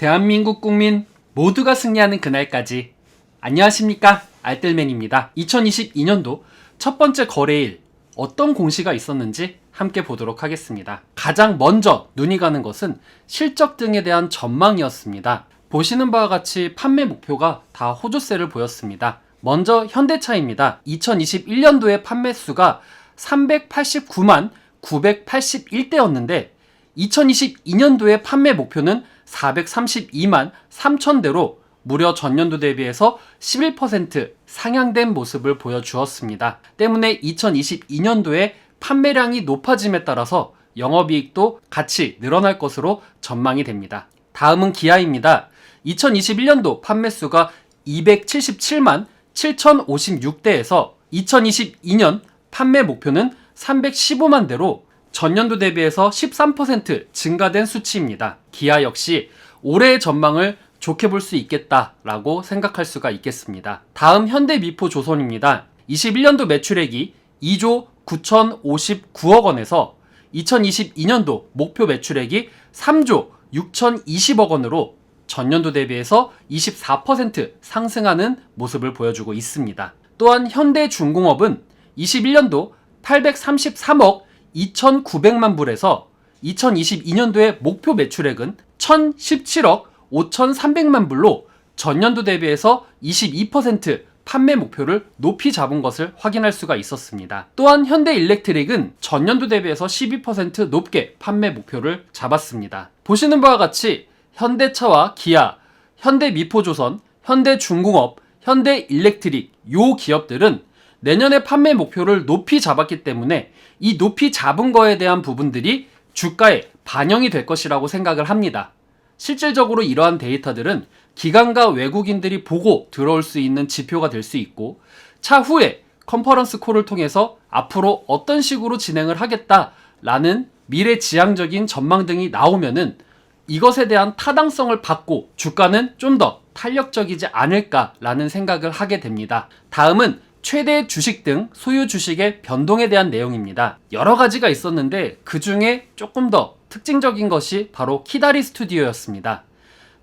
대한민국 국민 모두가 승리하는 그날까지. 안녕하십니까, 알뜰맨입니다. 2022년도 첫 번째 거래일 어떤 공시가 있었는지 함께 보도록 하겠습니다. 가장 먼저 눈이 가는 것은 실적 등에 대한 전망이었습니다. 보시는 바와 같이 판매 목표가 다 호조세를 보였습니다. 먼저 현대차입니다. 2021년도에 판매 수가 389만 981대였는데 2022년도에 판매 목표는 432만 3천대로 무려 전년도 대비해서 11% 상향된 모습을 보여주었습니다. 때문에 2022년도에 판매량이 높아짐에 따라서 영업이익도 같이 늘어날 것으로 전망이 됩니다. 다음은 기아입니다. 2021년도 판매수가 277만 7,056대에서 2022년 판매 목표는 315만 대로 전년도 대비해서 13% 증가된 수치입니다. 기아 역시 올해의 전망을 좋게 볼 수 있겠다라고 생각할 수가 있겠습니다. 다음 현대미포조선입니다. 21년도 매출액이 2조 9,059억 원에서 2022년도 목표 매출액이 3조 6,020억 원으로 전년도 대비해서 24% 상승하는 모습을 보여주고 있습니다. 또한 현대중공업은 21년도 833억 2,900만 불에서 2022년도의 목표 매출액은 1,017억 5,300만 불로 전년도 대비해서 22% 판매 목표를 높이 잡은 것을 확인할 수가 있었습니다. 또한 현대일렉트릭은 전년도 대비해서 12% 높게 판매 목표를 잡았습니다. 보시는 바와 같이 현대차와 기아, 현대미포조선, 현대중공업, 현대일렉트릭 요 기업들은 내년에 판매 목표를 높이 잡았기 때문에 이 높이 잡은 거에 대한 부분들이 주가에 반영이 될 것이라고 생각을 합니다. 실질적으로 이러한 데이터들은 기관과 외국인들이 보고 들어올 수 있는 지표가 될 수 있고 차후에 컨퍼런스 콜을 통해서 앞으로 어떤 식으로 진행을 하겠다라는 미래지향적인 전망 등이 나오면은 이것에 대한 타당성을 받고 주가는 좀 더 탄력적이지 않을까라는 생각을 하게 됩니다. 다음은 최대 주식 등 소유 주식의 변동에 대한 내용입니다. 여러 가지가 있었는데 그 중에 조금 더 특징적인 것이 바로 키다리 스튜디오였습니다.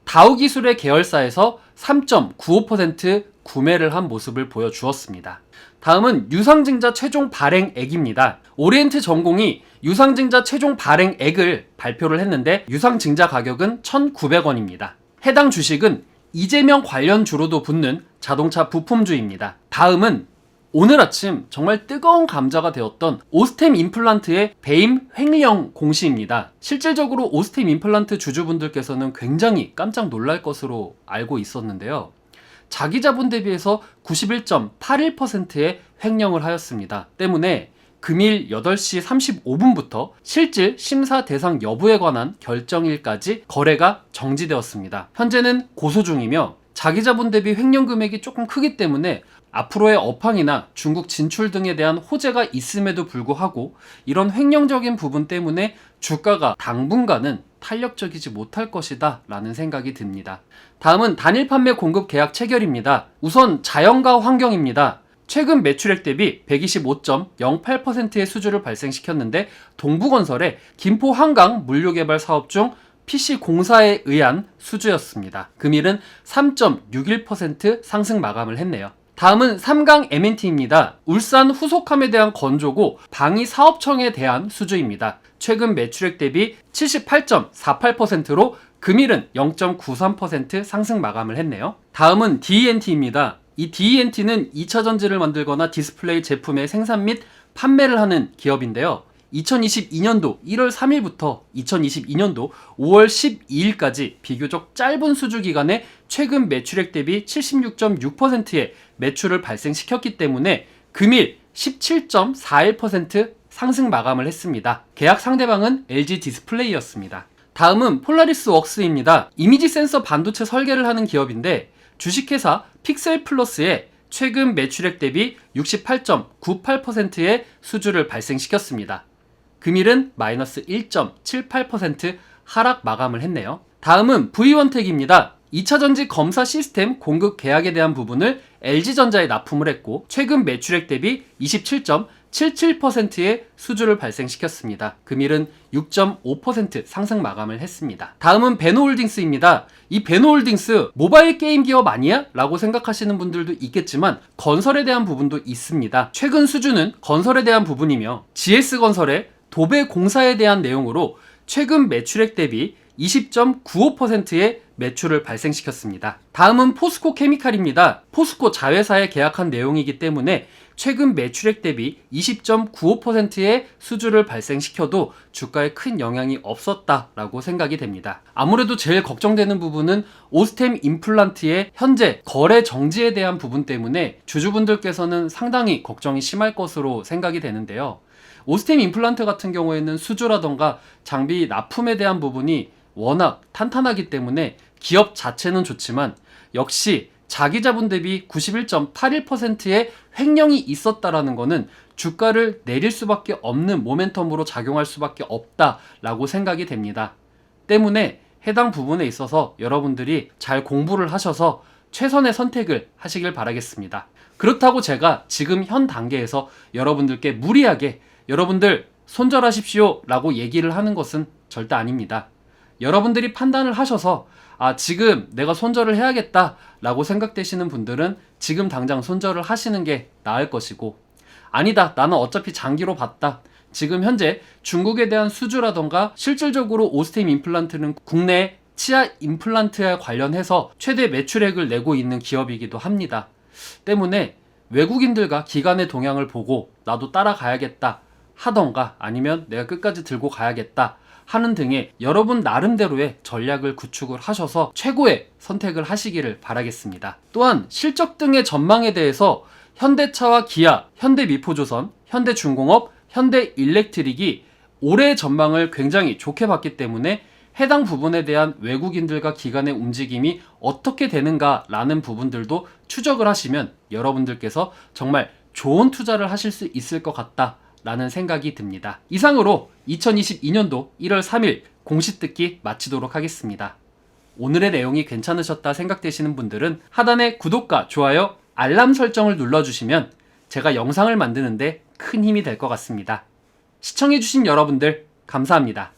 다우기술의 계열사에서 3.95% 구매를 한 모습을 보여주었습니다. 다음은 유상증자 최종 발행액입니다. 오리엔트 전공이 유상증자 최종 발행액을 발표를 했는데 유상증자 가격은 1,900원입니다. 해당 주식은 이재명 관련주로도 붙는 자동차 부품주입니다. 다음은 오늘 아침 정말 뜨거운 감자가 되었던 오스템 임플란트의 배임 횡령 공시입니다. 실질적으로 오스템 임플란트 주주분들께서는 굉장히 깜짝 놀랄 것으로 알고 있었는데요. 자기 자본 대비해서 91.81%의 횡령을 하였습니다. 때문에 금일 8시 35분부터 실질 심사 대상 여부에 관한 결정일까지 거래가 정지되었습니다. 현재는 고소 중이며 자기 자본 대비 횡령 금액이 조금 크기 때문에 앞으로의 업황이나 중국 진출 등에 대한 호재가 있음에도 불구하고 이런 횡령적인 부분 때문에 주가가 당분간은 탄력적이지 못할 것이다 라는 생각이 듭니다. 다음은 단일 판매 공급 계약 체결입니다. 우선 자연과 환경입니다. 최근 매출액 대비 125.08%의 수주를 발생시켰는데 동부건설의 김포 한강 물류개발 사업 중 PC 공사에 의한 수주였습니다. 금일은 3.61% 상승 마감을 했네요. 다음은 삼강 M&T입니다. 울산 후속함에 대한 건조고 방위사업청에 대한 수주입니다. 최근 매출액 대비 78.48%로 금일은 0.93% 상승 마감을 했네요. 다음은 DENT입니다. 이 DENT는 2차 전지를 만들거나 디스플레이 제품의 생산 및 판매를 하는 기업인데요. 2022년도 1월 3일부터 2022년도 5월 12일까지 비교적 짧은 수주 기간에 최근 매출액 대비 76.6%의 매출을 발생시켰기 때문에 금일 17.41% 상승 마감을 했습니다. 계약 상대방은 LG 디스플레이였습니다. 다음은 폴라리스 웍스입니다. 이미지 센서 반도체 설계를 하는 기업인데 주식회사 픽셀플러스의 최근 매출액 대비 68.98%의 수주를 발생시켰습니다. 금일은 마이너스 1.78% 하락 마감을 했네요. 다음은 V원텍입니다. 2차전지 검사 시스템 공급 계약에 대한 부분을 LG전자에 납품을 했고 최근 매출액 대비 77%의 수주를 발생시켰습니다. 금일은 6.5% 상승 마감을 했습니다. 다음은 베노홀딩스입니다. 이 베노홀딩스 모바일 게임 기업 아니야? 라고 생각하시는 분들도 있겠지만 건설에 대한 부분도 있습니다. 최근 수주는 건설에 대한 부분이며 GS건설의 도배 공사에 대한 내용으로 최근 매출액 대비 20.95%의 매출을 발생시켰습니다. 다음은 포스코 케미칼입니다. 포스코 자회사에 계약한 내용이기 때문에 최근 매출액 대비 20.95%의 수주를 발생시켜도 주가에 큰 영향이 없었다라고 생각이 됩니다. 아무래도 제일 걱정되는 부분은 오스템 임플란트의 현재 거래 정지에 대한 부분 때문에 주주분들께서는 상당히 걱정이 심할 것으로 생각이 되는데요. 오스템 임플란트 같은 경우에는 수주라던가 장비 납품에 대한 부분이 워낙 탄탄하기 때문에 기업 자체는 좋지만 역시 자기 자본 대비 91.81%의 횡령이 있었다라는 것은 주가를 내릴 수밖에 없는 모멘텀으로 작용할 수밖에 없다라고 생각이 됩니다. 때문에 해당 부분에 있어서 여러분들이 잘 공부를 하셔서 최선의 선택을 하시길 바라겠습니다. 그렇다고 제가 지금 현 단계에서 여러분들께 무리하게 여러분들 손절하십시오 라고 얘기를 하는 것은 절대 아닙니다. 여러분들이 판단을 하셔서 지금 내가 손절을 해야겠다 라고 생각되시는 분들은 지금 당장 손절을 하시는 게 나을 것이고, 아니다, 나는 어차피 장기로 봤다, 지금 현재 중국에 대한 수주라던가 실질적으로 오스템 임플란트는 국내 치아 임플란트에 관련해서 최대 매출액을 내고 있는 기업이기도 합니다. 때문에 외국인들과 기관의 동향을 보고 나도 따라가야겠다 하던가 아니면 내가 끝까지 들고 가야겠다 하는 등의 여러분 나름대로의 전략을 구축을 하셔서 최고의 선택을 하시기를 바라겠습니다. 또한 실적 등의 전망에 대해서 현대차와 기아, 현대미포조선, 현대중공업, 현대일렉트릭이 올해 전망을 굉장히 좋게 봤기 때문에 해당 부분에 대한 외국인들과 기관의 움직임이 어떻게 되는가라는 부분들도 추적을 하시면 여러분들께서 정말 좋은 투자를 하실 수 있을 것 같다 라는 생각이 듭니다. 이상으로 2022년도 1월 3일 공시뜯기 마치도록 하겠습니다. 오늘의 내용이 괜찮으셨다 생각되시는 분들은 하단에 구독과 좋아요, 알람 설정을 눌러주시면 제가 영상을 만드는데 큰 힘이 될 것 같습니다. 시청해주신 여러분들 감사합니다.